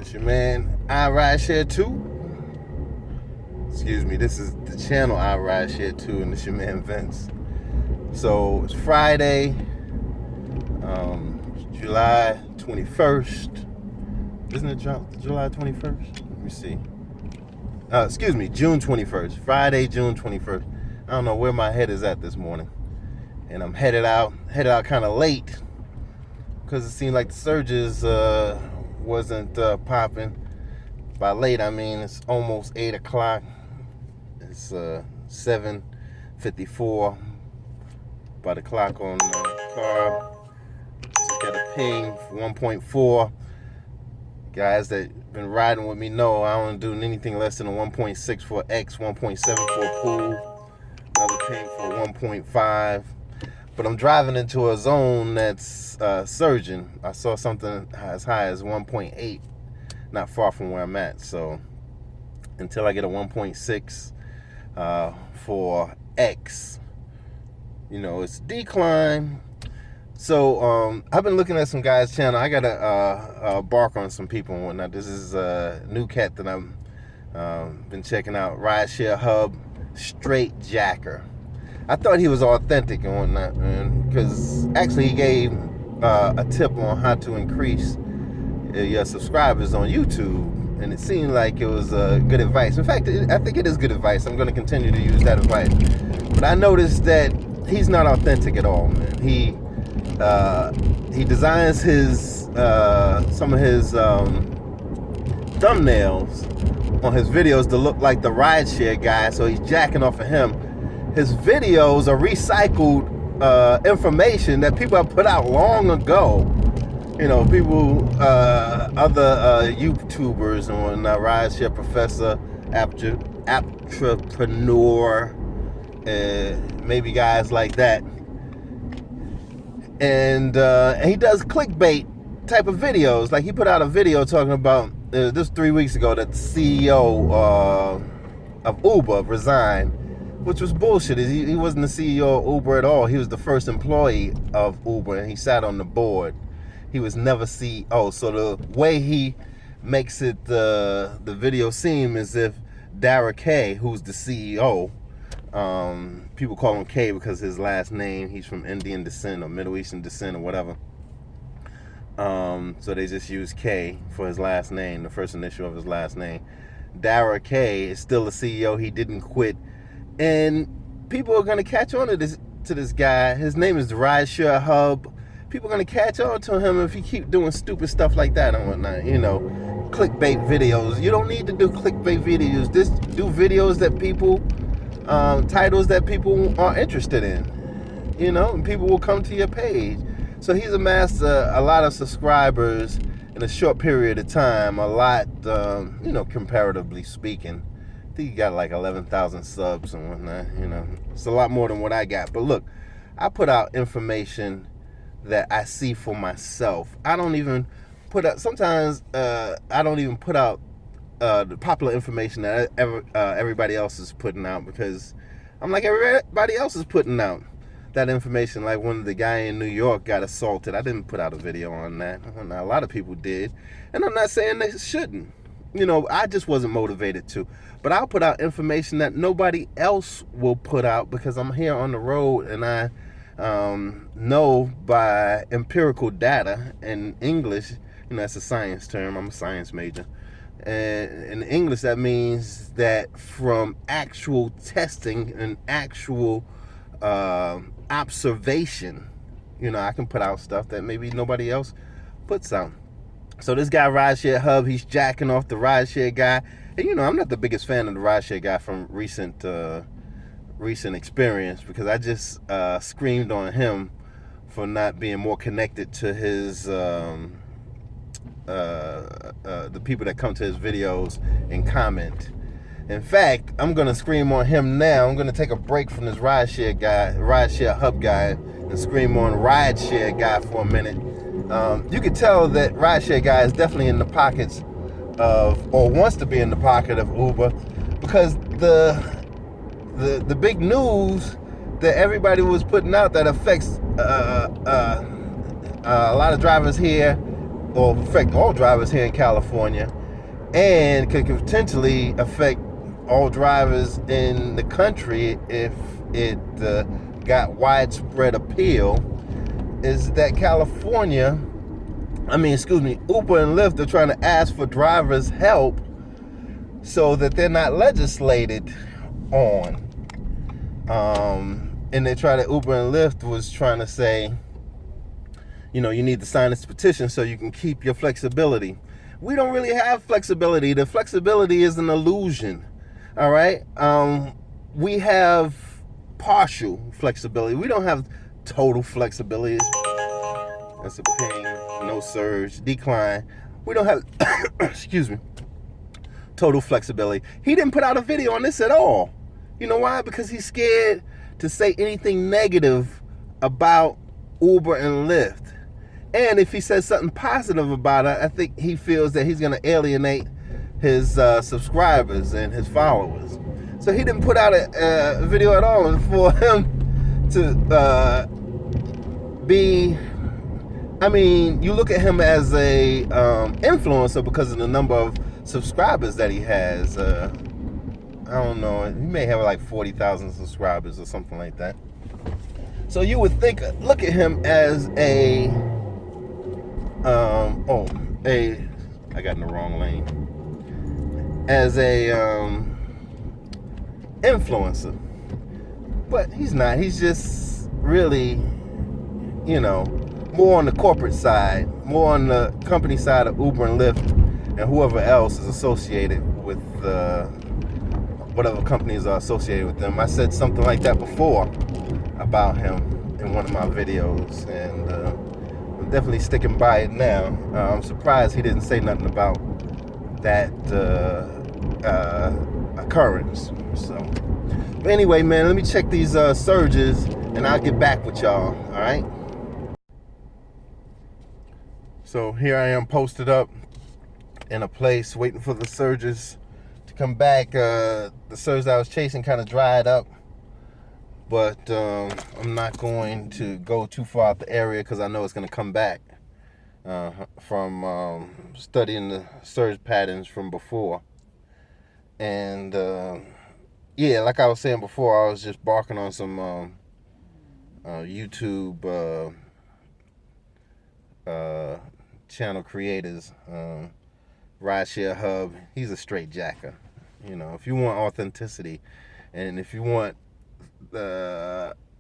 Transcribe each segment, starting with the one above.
It's your man, Rideshare 2. Excuse me, this is the channel Rideshare 2, and it's your man, Vince. So, it's Friday, July 21st. Isn't it July 21st? Let me see. Excuse me, June 21st. Friday, June 21st. I don't know where my head is at this morning. And I'm headed out kind of late because it seemed like the surges wasn't popping. By late, I mean it's almost 8 o'clock. It's 7:54 by the clock on the car. Just got a ping for 1.4. Guys that been riding with me know I don't do anything less than a 1.6 for X, 1.7 for a pool, another ping for 1.5. But I'm driving into a zone that's surging. I saw something as high as 1.8, not far from where I'm at. So until I get a 1.6 for X, it's decline. So I've been looking at some guys' channel. I gotta bark on some people and whatnot. This is a new cat that I've been checking out. Rideshare Hub, Straight Jacker. I thought he was authentic and whatnot, man, because actually he gave a tip on how to increase your subscribers on YouTube, and it seemed like it was good advice. In fact, I think it is good advice. I'm going to continue to use that advice. But I noticed that he's not authentic at all, man. He designs his some of his thumbnails on his videos to look like the rideshare guy, so he's jacking off of him. His videos are recycled information that people have put out long ago. People, other YouTubers and whatnot, Rideshare Professor, Entrepreneur, maybe guys like that. And he does clickbait type of videos. Like he put out a video talking about, this 3 weeks ago, that the CEO of Uber resigned, which was bullshit. He wasn't the CEO of Uber at all. He was the first employee of Uber, and he sat on the board. He was never CEO. So the way he makes it, the video seem as if Dara K, who's the CEO, people call him K because his last name, he's from Indian descent or Middle Eastern descent or whatever. So they just use K for his last name, the first initial of his last name. Dara K is still the CEO. He didn't quit. And people are going to catch on to this guy. His name is Rideshare Hub. People are going to catch on to him if he keep doing stupid stuff like that and whatnot. Clickbait videos. You don't need to do clickbait videos. Just do videos that people, titles that people are interested in. And people will come to your page. So he's amassed a lot of subscribers in a short period of time. A lot, comparatively speaking. I think he got like 11,000 subs and whatnot. It's a lot more than what I got. But look, I put out information that I see for myself. I don't even put out, sometimes I don't even put out the popular information that everybody else is putting out, because I'm like everybody else is putting out that information. Like when the guy in New York got assaulted, I didn't put out a video on that. A lot of people did. And I'm not saying they shouldn't. I just wasn't motivated to. But I'll put out information that nobody else will put out, because I'm here on the road and I know by empirical data. In English, that's a science term. I'm a science major. And in English, that means that from actual testing and actual observation, I can put out stuff that maybe nobody else puts out. So this guy, Rideshare Hub, he's jacking off the Rideshare guy. And I'm not the biggest fan of the Rideshare guy from recent experience, because I just screamed on him for not being more connected to his the people that come to his videos and comment. In fact, I'm gonna scream on him now. I'm gonna take a break from this Rideshare Hub guy, and scream on Rideshare guy for a minute. You can tell that Rideshare guy is definitely in the pockets of, or wants to be in the pocket of, Uber, because the big news that everybody was putting out that affects a lot of drivers here or affect all drivers here in California, and could potentially affect all drivers in the country if it got widespread appeal, is that California, Uber and Lyft are trying to ask for drivers' help so that they're not legislated on. And they try to, Uber and Lyft was trying to say, you need to sign this petition so you can keep your flexibility. We don't really have flexibility. The flexibility is an illusion. All right. We have partial flexibility. We don't have total flexibility. That's a ping, no surge, decline. We don't have, excuse me, total flexibility. He didn't put out a video on this at all. You know why? Because he's scared to say anything negative about Uber and Lyft. And if he says something positive about it, I think he feels that he's going to alienate his subscribers and his followers. So he didn't put out a video at all. And for him to be, you look at him as a influencer because of the number of subscribers that he has. I don't know. He may have like 40,000 subscribers or something like that. So you would look at him as I got in the wrong lane. As a influencer. But he's not. He's just really, more on the corporate side, more on the company side of Uber and Lyft and whoever else is associated with whatever companies are associated with them. I said something like that before about him in one of my videos, and I'm definitely sticking by it now. I'm surprised he didn't say nothing about that occurrence. So, but anyway, man, let me check these surges, and I'll get back with y'all. All right. So here I am posted up in a place waiting for the surges to come back. The surge I was chasing kind of dried up, but I'm not going to go too far out the area because I know it's going to come back from studying the surge patterns from before. And yeah, like I was saying before, I was just barking on some YouTube channel creators. Rideshare Hub, he's a straight jacker. If you want authenticity and if you want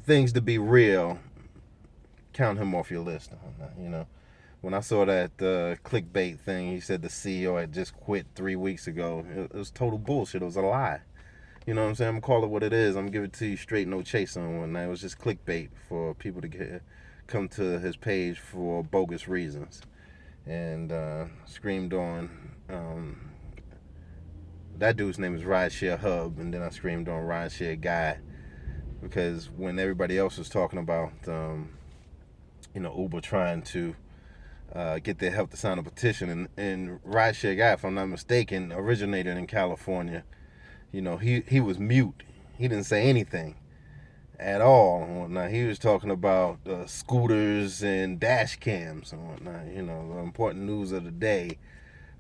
things to be real, count him off your list. When I saw that clickbait thing, he said the CEO had just quit 3 weeks ago. It was total bullshit. It was a lie. You know what I'm saying? I'm gonna call it what it is. I'm gonna give it to you straight, no chase on one. It was just clickbait for people to come to his page for bogus reasons. And screamed on, that dude's name is Rideshare Hub, and then I screamed on Rideshare Guy, because when everybody else was talking about, Uber trying to get their help to sign a petition, and Rideshare Guy, if I'm not mistaken, originated in California. He was mute. He didn't say anything at all and whatnot. He was talking about scooters and dash cams and whatnot. The important news of the day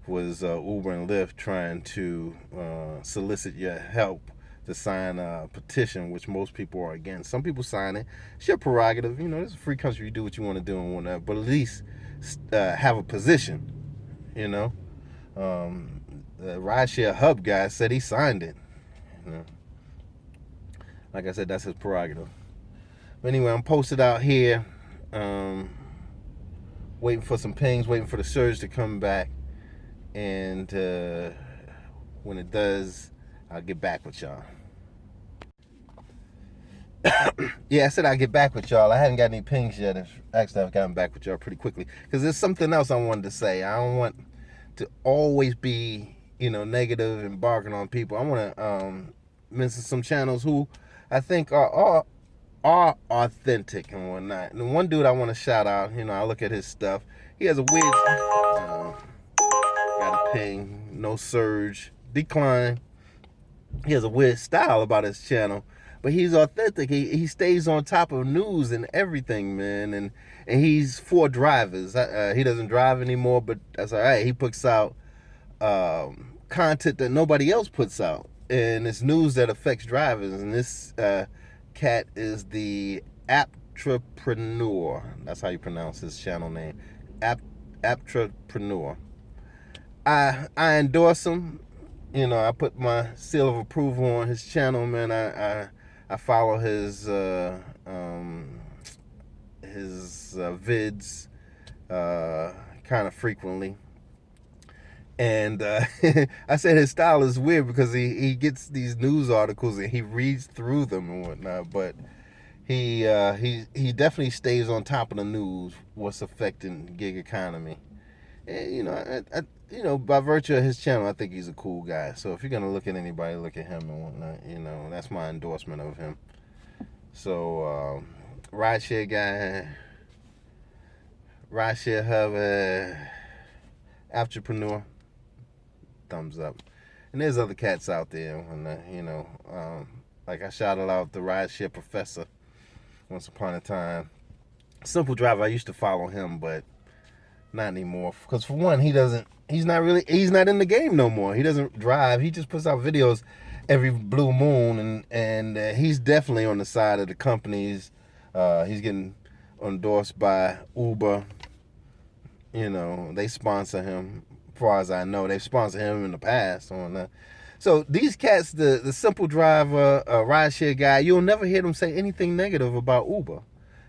was Uber and Lyft trying to solicit your help to sign a petition, which most people are against. Some people sign it. It's your prerogative. It's a free country. You do what you want to do and whatnot. But at least have a position. The Rideshare Hub guy said he signed it. Like I said, that's his prerogative. But anyway, I'm posted out here, waiting for some pings, waiting for the surge to come back. And when it does, I'll get back with y'all. Yeah, I said I'll get back with y'all. I haven't got any pings yet. Actually, I've gotten back with y'all pretty quickly, because there's something else I wanted to say. I don't want to always be, negative and barking on people. I want to mention some channels who I think are authentic and whatnot. And one dude I want to shout out, I look at his stuff. He has a weird, got a ping, no surge, decline. He has a weird style about his channel, but he's authentic. He stays on top of news and everything, man. And he's for drivers. He doesn't drive anymore, but that's all right. He puts out content that nobody else puts out, and it's news that affects drivers. And this cat is the Aptrapreneur. That's how you pronounce his channel name, Aptrapreneur. I endorse him. You know, I put my seal of approval on his channel, man. I follow his vids kind of frequently. And I said his style is weird because he gets these news articles and he reads through them and whatnot, but he definitely stays on top of the news, what's affecting gig economy. And you know, by virtue of his channel, I think he's a cool guy. So if you're gonna look at anybody, look at him and whatnot. You know, that's my endorsement of him. So Rideshare guy, Rideshare Hub, Entrepreneur, thumbs up. And there's other cats out there, and like I shouted out the Rideshare Professor once upon a time. Simple Driver, I used to follow him, but not anymore. Because for one, he's not in the game no more. He doesn't drive. He just puts out videos every blue moon, and he's definitely on the side of the companies. He's getting endorsed by Uber. You know, they sponsor him. As far as I know, they've sponsored him in the past. So these cats, the Simple Driver, Rideshare guy, you'll never hear them say anything negative about Uber.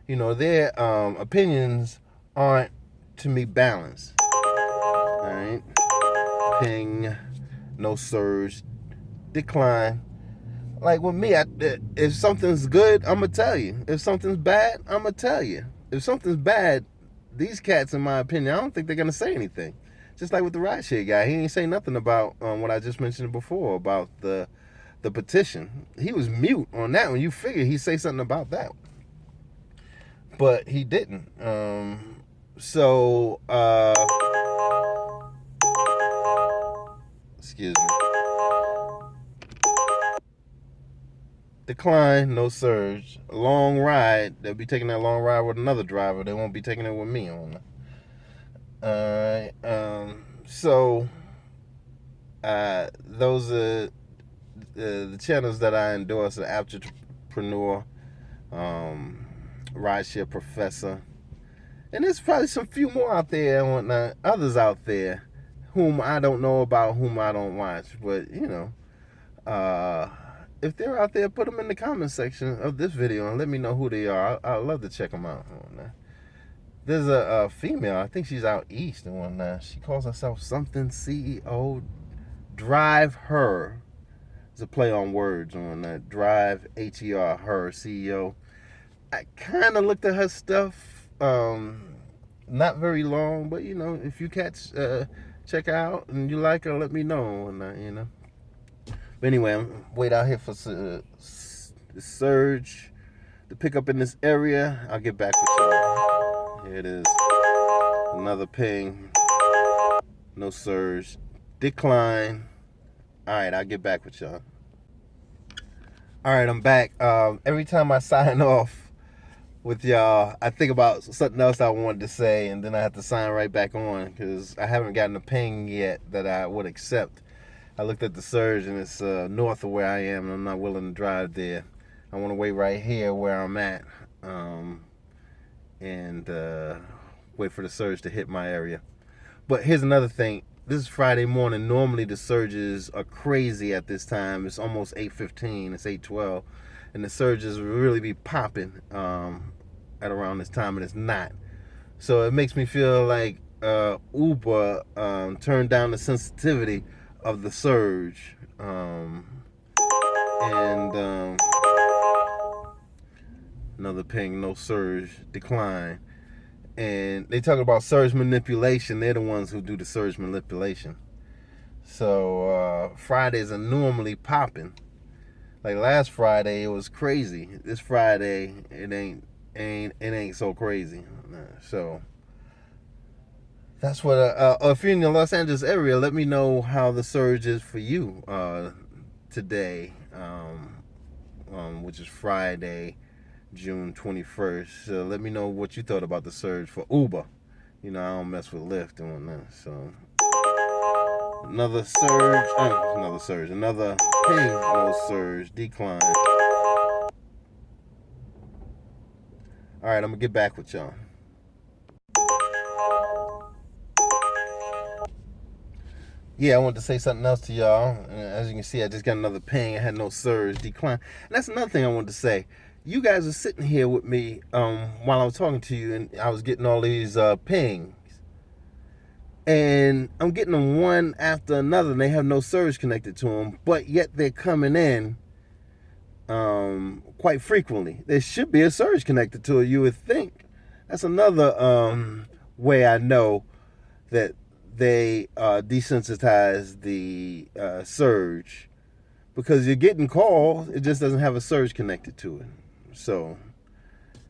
You know, their opinions aren't, to me, balanced. All right, ping, no surge, decline. Like with me, if something's good, I'm gonna tell you. If something's bad, I'm gonna tell you. If something's bad, these cats, in my opinion, I don't think they're gonna say anything. Just like with the Rideshare guy, he ain't say nothing about what I just mentioned before about the petition. He was mute on that one. You figure he'd say something about that, but he didn't. Excuse me. Decline, no surge. Long ride. They'll be taking that long ride with another driver. They won't be taking it with me on. Alright. Those are the channels that I endorse: the Entrepreneur, Rideshare Professor. And there's probably some few more out there and whatnot, others out there whom I don't know about, whom I don't watch. But, if they're out there, put them in the comment section of this video and let me know who they are. I'd love to check them out. There's a female, I think she's out east and whatnot. She calls herself something CEO. Drive Her. It's a play on words on that. Drive, Her, her, CEO. I kind of looked at her stuff. Not very long, but if you catch check her out and you like her, let me know. And but anyway, I'm wait out here for the surge to pick up in this area. I'll get back with y'all. Here it is, another ping, no surge, decline. All right, I'll get back with y'all. All right, I'm back. Every time I sign off with y'all, I think about something else I wanted to say, and then I have to sign right back on because I haven't gotten a ping yet that I would accept. I looked at the surge and it's north of where I am, and I'm not willing to drive there. I want to wait right here where I'm at and wait for the surge to hit my area. But here's another thing. This is Friday morning. Normally the surges are crazy at this time. It's almost 8:15. It's 8:12. And the surges will really be popping at around this time, and it's not. So it makes me feel like Uber turned down the sensitivity of the surge. Another ping, no surge, decline. And they talk about surge manipulation. They're the ones who do the surge manipulation. So Fridays are normally popping. Like last Friday, it was crazy. This Friday, it ain't so crazy. So that's what. If you're in the Los Angeles area, let me know how the surge is for you today. which is Friday, June 21st. So let me know what you thought about the surge for Uber. I don't mess with Lyft and whatnot. So another ping, no surge, decline. All right, I'm gonna get back with y'all. Yeah, I wanted to say something else to y'all. As you can see, I just got another ping. I had no surge, decline. And that's another thing I wanted to say. You guys are sitting here with me while I was talking to you, and I was getting all these pings. And I'm getting them one after another, and they have no surge connected to them, but yet they're coming in quite frequently. There should be a surge connected to it, you would think. That's another way I know that they desensitize the surge, because you're getting calls, it just doesn't have a surge connected to it. So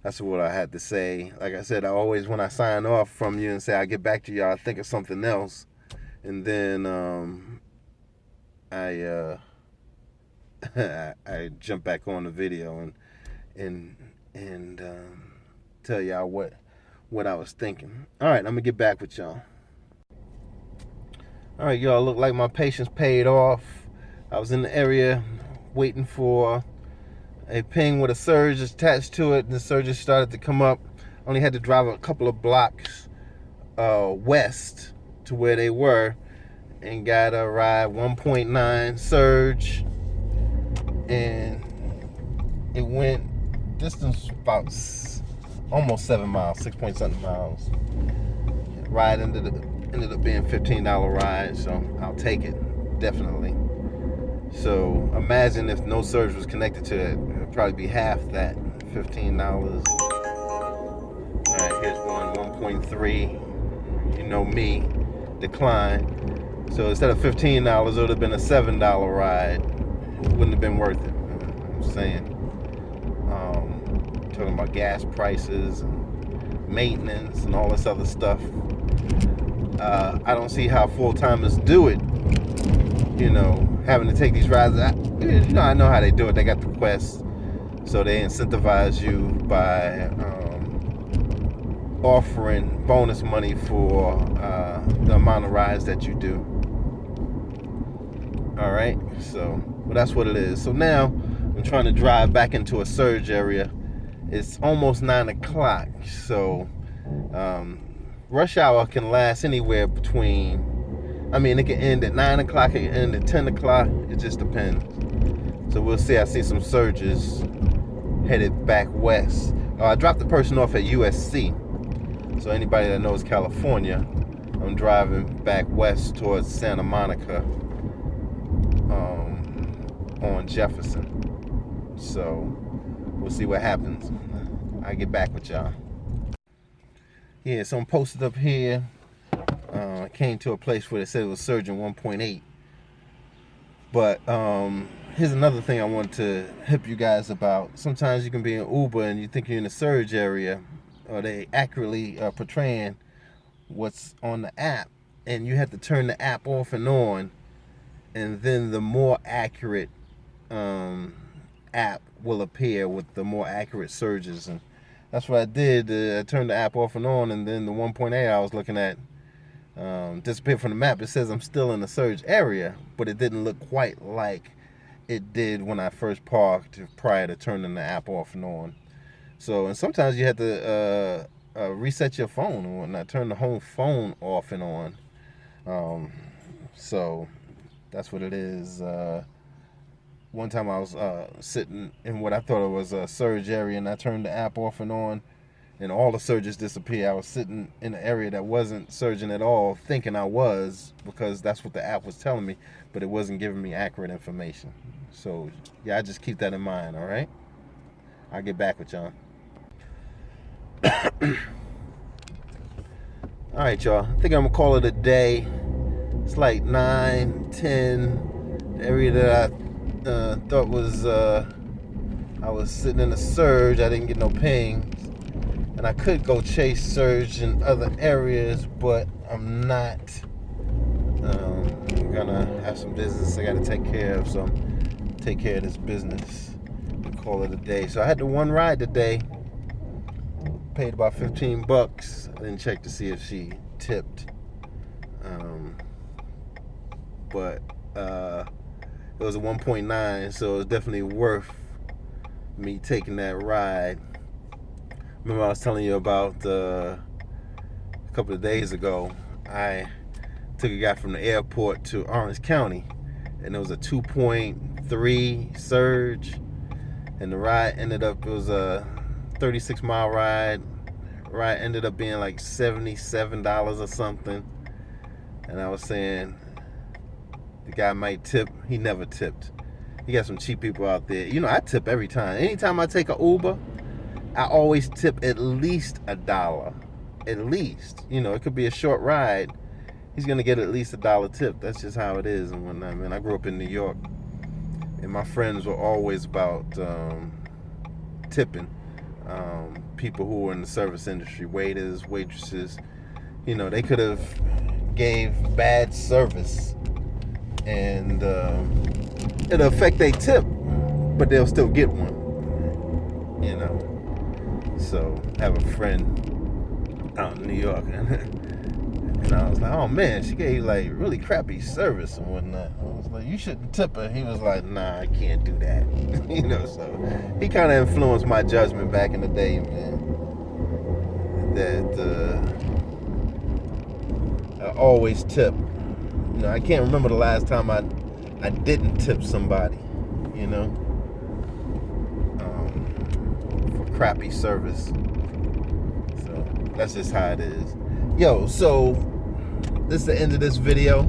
that's what I had to say. Like I said, when I sign off from you and say I'll get back to y'all, I think of something else, and then I I jump back on the video and tell y'all what I was thinking. All right, I'm gonna get back with y'all. All right, y'all, look like my patience paid off. I was in the area waiting for a ping with a surge attached to it, and the surges started to come up. Only had to drive a couple of blocks west to where they were, and got a ride 1.9 surge, and it went distance about almost 7 miles, 6 point something miles. Ride ended up being $15 ride, so I'll take it, definitely. So imagine if no surge was connected to it, it'd probably be half that, $15. All right, here's 1.3. You know me, decline. So instead of $15, it would have been a $7 ride. It wouldn't have been worth it. I'm saying. Talking about gas prices and maintenance and all this other stuff. I don't see how full-timers do it. Having to take these rides. I know how they do it. They got the Quest, so they incentivize you by offering bonus money for the amount of rides that you do. All right, so that's what it is. So now I'm trying to drive back into a surge area. It's almost 9 o'clock, so rush hour can last anywhere between, it can end at 9 o'clock, it can end at 10 o'clock, it just depends. So we'll see. I see some surges headed back west. I dropped the person off at USC, so anybody that knows California, I'm driving back west towards Santa Monica on Jefferson. So we'll see what happens. I'll get back with y'all. Yeah, so I'm posted up here. I came to a place where they said it was surging 1.8. But here's another thing I want to hip you guys about. Sometimes you can be in Uber and you think you're in a surge area, or they accurately portraying what's on the app, and you have to turn the app off and on, and then the more accurate app will appear with the more accurate surges. And that's what I did. I turned the app off and on, and then the 1.8 I was looking at disappeared from the map. It says I'm still in the surge area, but it didn't look quite like it did when I first parked prior to turning the app off and on. So, and sometimes you have to reset your phone and whatnot, turn the whole phone off and on. So that's what it is. One time I was sitting in what I thought it was a surge area, and I turned the app off and on, and all the surges disappeared. I was sitting in an area that wasn't surging at all, thinking I was, because that's what the app was telling me, but it wasn't giving me accurate information. So yeah, I just keep that in mind. All right, I'll get back with y'all. All right, y'all, I think I'm gonna call it a day. It's like 9-10. The area that I thought was I was sitting in a surge. I didn't get no pings, and I could go chase surge in other areas, but I'm not. I'm gonna have some business I gotta take care of, so take care of this business and call it a day. So I had the one ride today. Paid about $15. I didn't check to see if she tipped. But it was a 1.9, so it was definitely worth me taking that ride. Remember I was telling you about a couple of days ago, I took a guy from the airport to Orange County, and it was a 2.3 surge, and the ride ended up, it was a 36-mile ride. Ride ended up being like $77 or something. And I was saying the guy might tip. He never tipped. You got some cheap people out there. You know, I tip every time. Anytime I take an Uber, I always tip at least $1. At least. You know, it could be a short ride. He's going to get at least $1 tip. That's just how it is and whatnot, man. I grew up in New York, and my friends were always about tipping. People who were in the service industry, waiters, waitresses, you know, they could have gave bad service, and it'll affect their tip, but they'll still get one, you know. So I have a friend out in New York, and I was like, oh man, she gave like really crappy service and whatnot. I was like, you shouldn't tip her. He was like, nah, I can't do that. You know, so he kind of influenced my judgment back in the day, man. That I always tip. You know, I can't remember the last time I didn't tip somebody, you know, for crappy service. So that's just how it is. Yo, so this is the end of this video.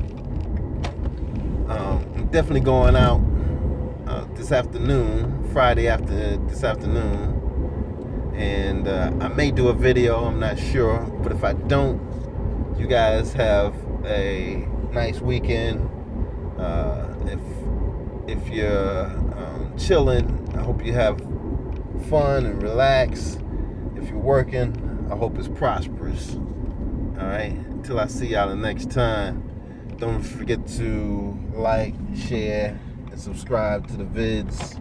I'm definitely going out this afternoon, Friday after this afternoon, and I may do a video, I'm not sure, but if I don't, you guys have a nice weekend. If you're chilling, I hope you have fun and relax. If you're working, I hope it's prosperous. Alright, until I see y'all the next time, don't forget to like, share, and subscribe to the vids.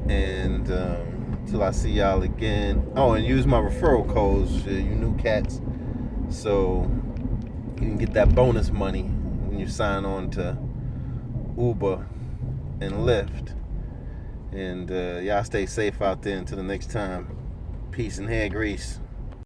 And until I see y'all again. Oh, and use my referral codes for you new cats, so you can get that bonus money when you sign on to Uber and Lyft. And y'all stay safe out there until the next time. Peace and hair grease.